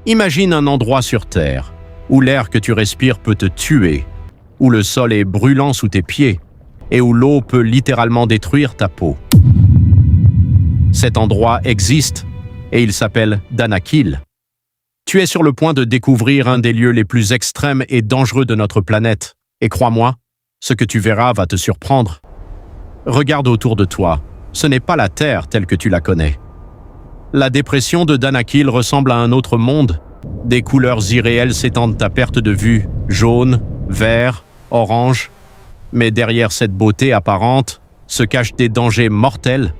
Imagine un endroit sur Terre où l'air que tu respires peut te tuer, où le sol est brûlant sous tes pieds et où l'eau peut littéralement détruire ta peau. Cet endroit existe et il s'appelle Danakil. Tu es sur le point de découvrir un des lieux les plus extrêmes et dangereux de notre planète. Et crois-moi, ce que tu verras va te surprendre. Regarde autour de toi, ce n'est pas la Terre telle que tu la connais. La dépression de Danakil ressemble à un autre monde. Des couleurs irréelles s'étendent à perte de vue, jaune, vert, orange. Mais derrière cette beauté apparente se cachent des dangers mortels.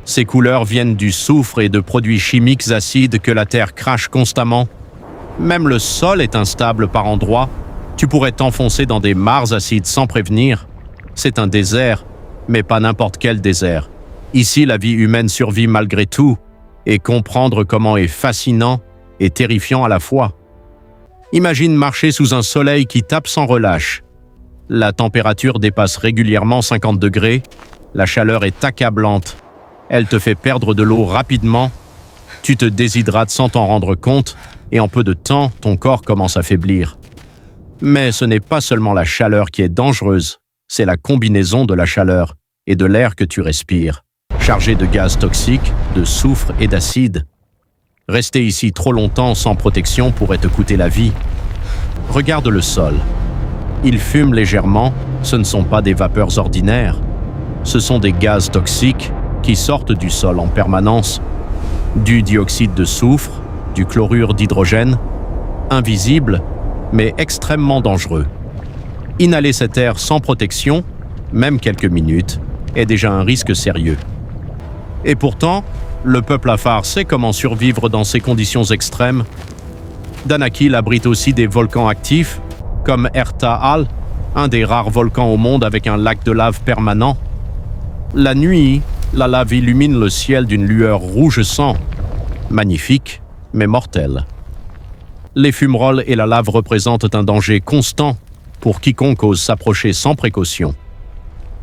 Ces couleurs viennent du soufre et de produits chimiques acides que la Terre crache constamment. Même le sol est instable par endroits. Tu pourrais t'enfoncer dans des mares acides sans prévenir. C'est un désert, mais pas n'importe quel désert. Ici, la vie humaine survit malgré tout, et comprendre comment est fascinant et terrifiant à la fois. Imagine marcher sous un soleil qui tape sans relâche. La température dépasse régulièrement 50 degrés, la chaleur est accablante. Elle te fait perdre de l'eau rapidement, tu te déshydrates sans t'en rendre compte, et en peu de temps, ton corps commence à faiblir. Mais ce n'est pas seulement la chaleur qui est dangereuse, c'est la combinaison de la chaleur et de l'air que tu respires, chargé de gaz toxiques, de soufre et d'acide. Rester ici trop longtemps sans protection pourrait te coûter la vie. Regarde le sol. Il fume légèrement, ce ne sont pas des vapeurs ordinaires. Ce sont des gaz toxiques qui sortent du sol en permanence. Du dioxyde de soufre, du chlorure d'hydrogène, invisible, mais extrêmement dangereux. Inhaler cet air sans protection, même quelques minutes, est déjà un risque sérieux. Et pourtant, le peuple afar sait comment survivre dans ces conditions extrêmes. Danakil abrite aussi des volcans actifs, comme Erta-Al, un des rares volcans au monde avec un lac de lave permanent. La nuit, la lave illumine le ciel d'une lueur rouge sang. Magnifique, mais mortelle. Les fumerolles et la lave représentent un danger constant pour quiconque ose s'approcher sans précaution.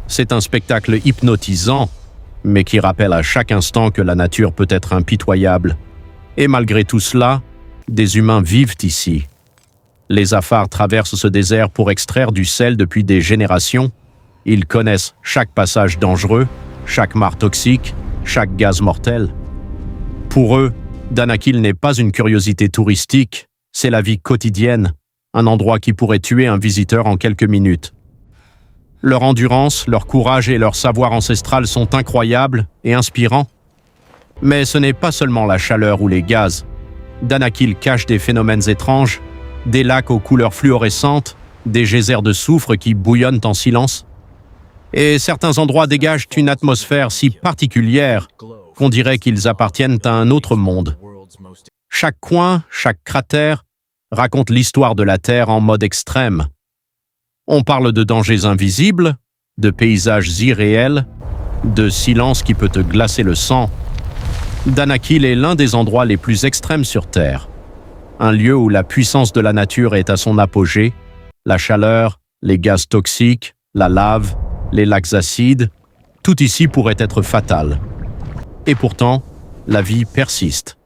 C'est un spectacle hypnotisant, mais qui rappelle à chaque instant que la nature peut être impitoyable. Et malgré tout cela, des humains vivent ici. Les Afars traversent ce désert pour extraire du sel depuis des générations. Ils connaissent chaque passage dangereux, chaque mare toxique, chaque gaz mortel. Pour eux, Danakil n'est pas une curiosité touristique, c'est la vie quotidienne, un endroit qui pourrait tuer un visiteur en quelques minutes. Leur endurance, leur courage et leur savoir ancestral sont incroyables et inspirants. Mais ce n'est pas seulement la chaleur ou les gaz. Danakil cache des phénomènes étranges, des lacs aux couleurs fluorescentes, des geysers de soufre qui bouillonnent en silence. Et certains endroits dégagent une atmosphère si particulière qu'on dirait qu'ils appartiennent à un autre monde. Chaque coin, chaque cratère raconte l'histoire de la Terre en mode extrême. On parle de dangers invisibles, de paysages irréels, de silence qui peut te glacer le sang. Danakil est l'un des endroits les plus extrêmes sur Terre. Un lieu où la puissance de la nature est à son apogée, la chaleur, les gaz toxiques, la lave, les lacs acides, tout ici pourrait être fatal. Et pourtant, la vie persiste.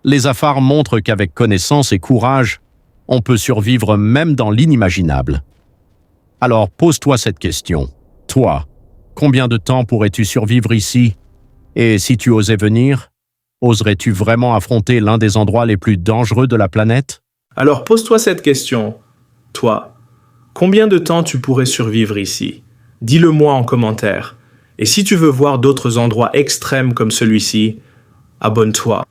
Les Afars montrent qu'avec connaissance et courage, on peut survivre même dans l'inimaginable. Alors pose-toi cette question. Toi, combien de temps pourrais-tu survivre ici? Et si tu osais venir, oserais-tu vraiment affronter l'un des endroits les plus dangereux de la planète? Alors pose-toi cette question. Toi, combien de temps tu pourrais survivre ici? Dis-le-moi en commentaire. Et si tu veux voir d'autres endroits extrêmes comme celui-ci, abonne-toi.